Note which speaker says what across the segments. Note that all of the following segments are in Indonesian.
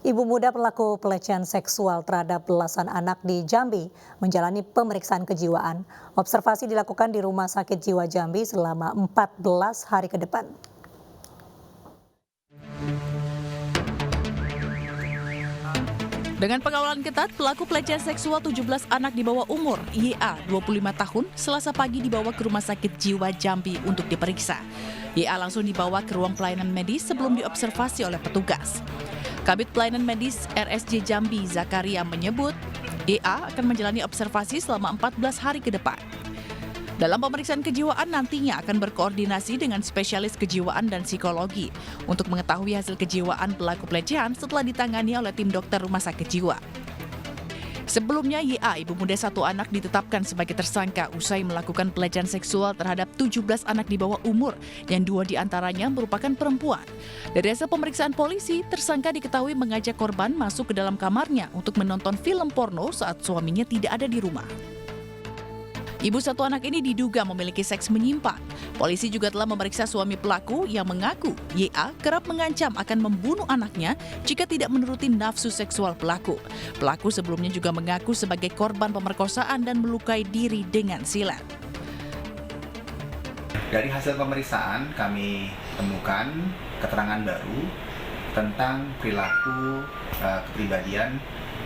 Speaker 1: Ibu muda pelaku pelecehan seksual terhadap belasan anak di Jambi menjalani pemeriksaan kejiwaan. Observasi dilakukan di Rumah Sakit Jiwa Jambi selama 14 hari ke depan.
Speaker 2: Dengan pengawalan ketat, pelaku pelecehan seksual 17 anak di bawah umur, YA 25 tahun, Selasa pagi dibawa ke Rumah Sakit Jiwa Jambi untuk diperiksa. YA langsung dibawa ke ruang pelayanan medis sebelum diobservasi oleh petugas. Kabid Pelayanan Medis RSJ Jambi, Zakaria, menyebut YA akan menjalani observasi selama 14 hari ke depan. Dalam pemeriksaan kejiwaan nantinya akan berkoordinasi dengan spesialis kejiwaan dan psikologi untuk mengetahui hasil kejiwaan pelaku pelecehan setelah ditangani oleh tim dokter Rumah Sakit Jiwa. Sebelumnya, YA, ibu muda satu anak, ditetapkan sebagai tersangka usai melakukan pelecehan seksual terhadap 17 anak di bawah umur, yang 2 diantaranya merupakan perempuan. Dari hasil pemeriksaan polisi, tersangka diketahui mengajak korban masuk ke dalam kamarnya untuk menonton film porno saat suaminya tidak ada di rumah. Ibu satu anak ini diduga memiliki seks menyimpang. Polisi juga telah memeriksa suami pelaku yang mengaku YA kerap mengancam akan membunuh anaknya jika tidak menuruti nafsu seksual pelaku. Pelaku sebelumnya juga mengaku sebagai korban pemerkosaan dan melukai diri dengan silet.
Speaker 3: Dari hasil pemeriksaan kami temukan keterangan baru tentang perilaku kepribadian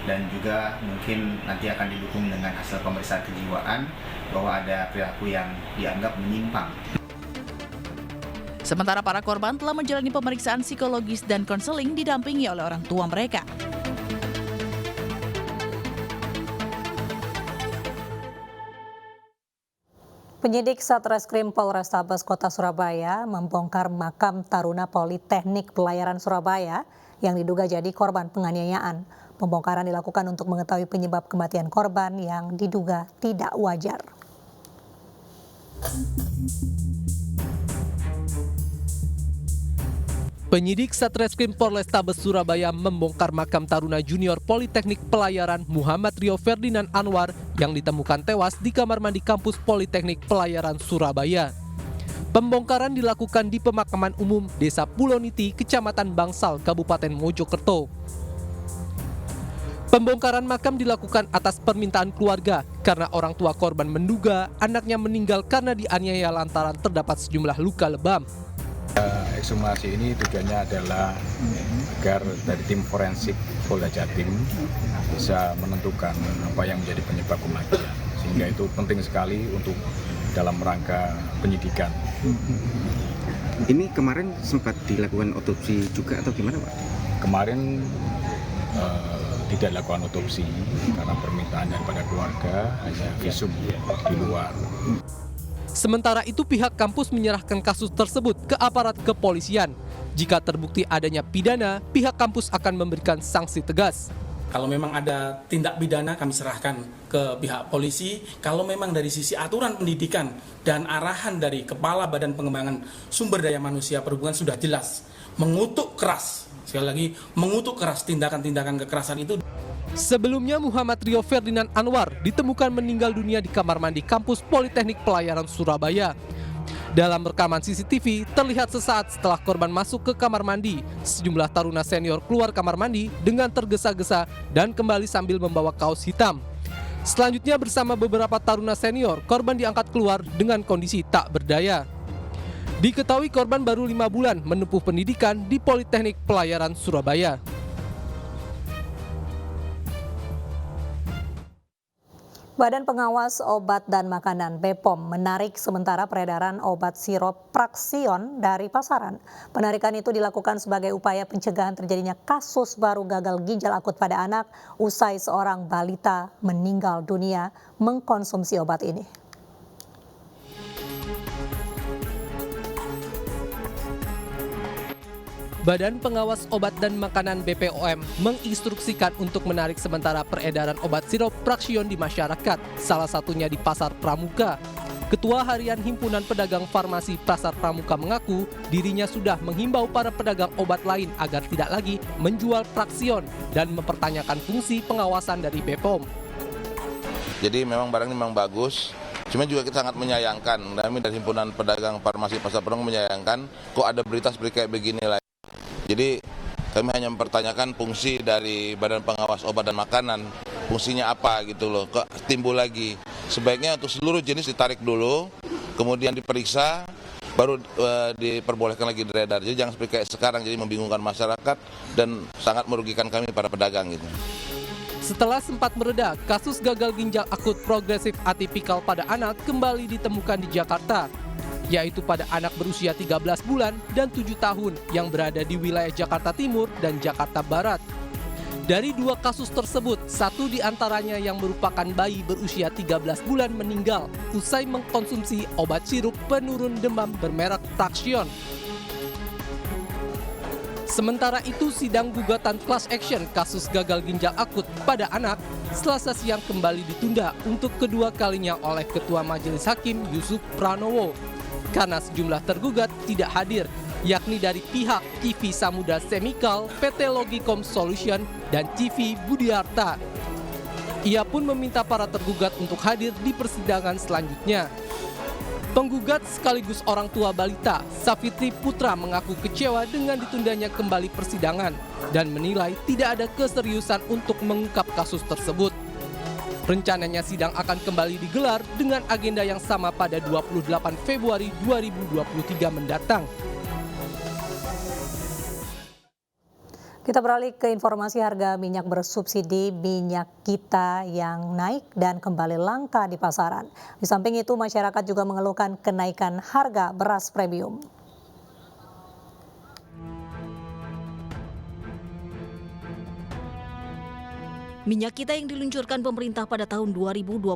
Speaker 3: dan juga mungkin nanti akan didukung dengan hasil pemeriksaan kejiwaan bahwa ada perilaku yang dianggap menyimpang.
Speaker 2: Sementara para korban telah menjalani pemeriksaan psikologis dan konseling didampingi oleh orang tua mereka.
Speaker 1: Penyidik Satreskrim Polrestabes Kota Surabaya membongkar makam Taruna Politeknik Pelayaran Surabaya yang diduga jadi korban penganiayaan. Pembongkaran dilakukan untuk mengetahui penyebab kematian korban yang diduga tidak wajar.
Speaker 4: Penyidik Satreskrim Polrestabes Surabaya membongkar makam Taruna Junior Politeknik Pelayaran Muhammad Rio Ferdinand Anwar yang ditemukan tewas di kamar mandi kampus Politeknik Pelayaran Surabaya. Pembongkaran dilakukan di pemakaman umum Desa Puloniti, Kecamatan Bangsal, Kabupaten Mojokerto. Pembongkaran makam dilakukan atas permintaan keluarga karena orang tua korban menduga anaknya meninggal karena dianiaya lantaran terdapat sejumlah luka lebam.
Speaker 5: Ekshumasi ini tujuannya adalah agar dari tim forensik Polda Jatim bisa menentukan apa yang menjadi penyebab kematian, sehingga itu penting sekali untuk dalam rangka penyidikan.
Speaker 6: Ini kemarin sempat dilakukan otopsi juga atau gimana, Pak?
Speaker 5: Kemarin tidak dilakukan otopsi karena permintaan daripada keluarga, hanya visum di luar.
Speaker 4: Sementara itu pihak kampus menyerahkan kasus tersebut ke aparat kepolisian. Jika terbukti adanya pidana, pihak kampus akan memberikan sanksi tegas.
Speaker 7: Kalau memang ada tindak pidana kami serahkan ke pihak polisi. Kalau memang dari sisi aturan pendidikan dan arahan dari Kepala Badan Pengembangan Sumber Daya Manusia Perhubungan sudah jelas mengutuk keras. Sekali lagi, mengutuk keras tindakan-tindakan kekerasan itu.
Speaker 4: Sebelumnya Muhammad Rio Ferdinand Anwar ditemukan meninggal dunia di kamar mandi kampus Politeknik Pelayaran Surabaya. Dalam rekaman CCTV terlihat sesaat setelah korban masuk ke kamar mandi, sejumlah taruna senior keluar kamar mandi dengan tergesa-gesa dan kembali sambil membawa kaos hitam. Selanjutnya bersama beberapa taruna senior, korban diangkat keluar dengan kondisi tak berdaya. Diketahui korban baru 5 bulan menempuh pendidikan di Politeknik Pelayaran Surabaya.
Speaker 1: Badan Pengawas Obat dan Makanan (BPOM) menarik sementara peredaran obat sirop Praxion dari pasaran. Penarikan itu dilakukan sebagai upaya pencegahan terjadinya kasus baru gagal ginjal akut pada anak usai seorang balita meninggal dunia mengkonsumsi obat ini.
Speaker 4: Badan Pengawas Obat dan Makanan (BPOM) menginstruksikan untuk menarik sementara peredaran obat sirop Praxion di masyarakat, salah satunya di Pasar Pramuka. Ketua Harian Himpunan Pedagang Farmasi Pasar Pramuka mengaku dirinya sudah menghimbau para pedagang obat lain agar tidak lagi menjual Praxion dan mempertanyakan fungsi pengawasan dari BPOM.
Speaker 8: Jadi memang barang ini memang bagus. Cuma juga kita sangat menyayangkan, kami dari Himpunan Pedagang Farmasi Pasar Pramuka menyayangkan kok ada berita seperti kayak begini lagi. Jadi Kami hanya mempertanyakan fungsi dari Badan Pengawas Obat dan Makanan, fungsinya apa gitu loh, kok timbul lagi. Sebaiknya untuk seluruh jenis ditarik dulu, kemudian diperiksa, baru diperbolehkan lagi beredar. Jadi jangan seperti kayak sekarang, jadi membingungkan masyarakat dan sangat merugikan kami para pedagang gitu.
Speaker 4: Setelah sempat mereda, kasus gagal ginjal akut progresif atipikal pada anak kembali ditemukan di Jakarta, yaitu pada anak berusia 13 bulan dan 7 tahun yang berada di wilayah Jakarta Timur dan Jakarta Barat. Dari 2 kasus tersebut, 1 diantaranya yang merupakan bayi berusia 13 bulan meninggal usai mengkonsumsi obat sirup penurun demam bermerek Traxion. Sementara itu, sidang gugatan class action kasus gagal ginjal akut pada anak Selasa siang kembali ditunda untuk kedua kalinya oleh Ketua Majelis Hakim Yusuf Pranowo karena sejumlah tergugat tidak hadir, yakni dari pihak TV Samudra Chemical, PT Logicom Solution, dan TV Budiarta. Ia pun meminta para tergugat untuk hadir di persidangan selanjutnya. Penggugat sekaligus orang tua balita, Safitri Putra, mengaku kecewa dengan ditundanya kembali persidangan dan menilai tidak ada keseriusan untuk mengungkap kasus tersebut. Rencananya sidang akan kembali digelar dengan agenda yang sama pada 28 Februari 2023 mendatang.
Speaker 1: Kita beralih ke informasi harga minyak bersubsidi minyak kita yang naik dan kembali langka di pasaran. Di samping itu, masyarakat juga mengeluhkan kenaikan harga beras premium.
Speaker 9: Minyak kita yang diluncurkan pemerintah pada tahun 2022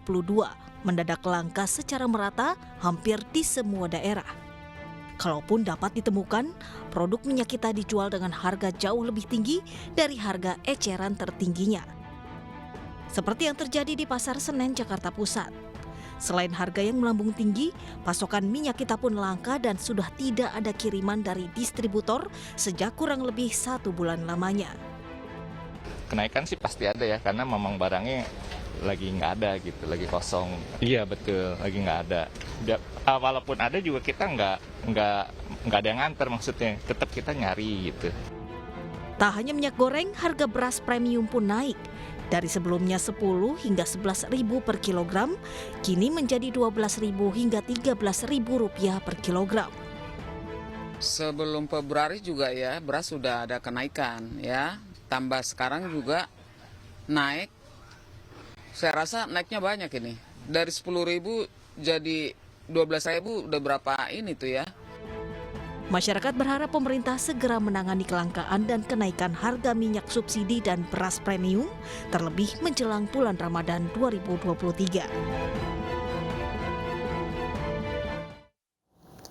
Speaker 9: mendadak langka secara merata hampir di semua daerah. Kalaupun dapat ditemukan, produk minyak kita dijual dengan harga jauh lebih tinggi dari harga eceran tertingginya. Seperti yang terjadi di Pasar Senen, Jakarta Pusat. Selain harga yang melambung tinggi, pasokan minyak kita pun langka dan sudah tidak ada kiriman dari distributor sejak kurang lebih 1 bulan lamanya.
Speaker 10: Kenaikan sih pasti ada ya, karena memang barangnya lagi nggak ada gitu, lagi kosong. Iya betul, lagi nggak ada. Walaupun ada juga kita nggak ada yang nganter, maksudnya tetap kita nyari gitu.
Speaker 9: Tak hanya minyak goreng, harga beras premium pun naik. Dari sebelumnya 10 hingga 11.000 per kilogram, kini menjadi 12.000 hingga 13.000 rupiah per kilogram.
Speaker 11: Sebelum Februari juga ya, beras sudah ada kenaikan ya. Tambah sekarang juga naik, saya rasa naiknya banyak ini. Dari 10.000 jadi 12.000 udah berapa ini tuh ya.
Speaker 9: Masyarakat berharap pemerintah segera menangani kelangkaan dan kenaikan harga minyak subsidi dan beras premium, terlebih menjelang bulan Ramadan 2023.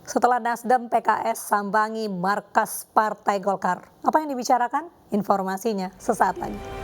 Speaker 1: Setelah Nasdem PKS sambangi markas Partai Golkar, apa yang dibicarakan? Informasinya sesaat lagi.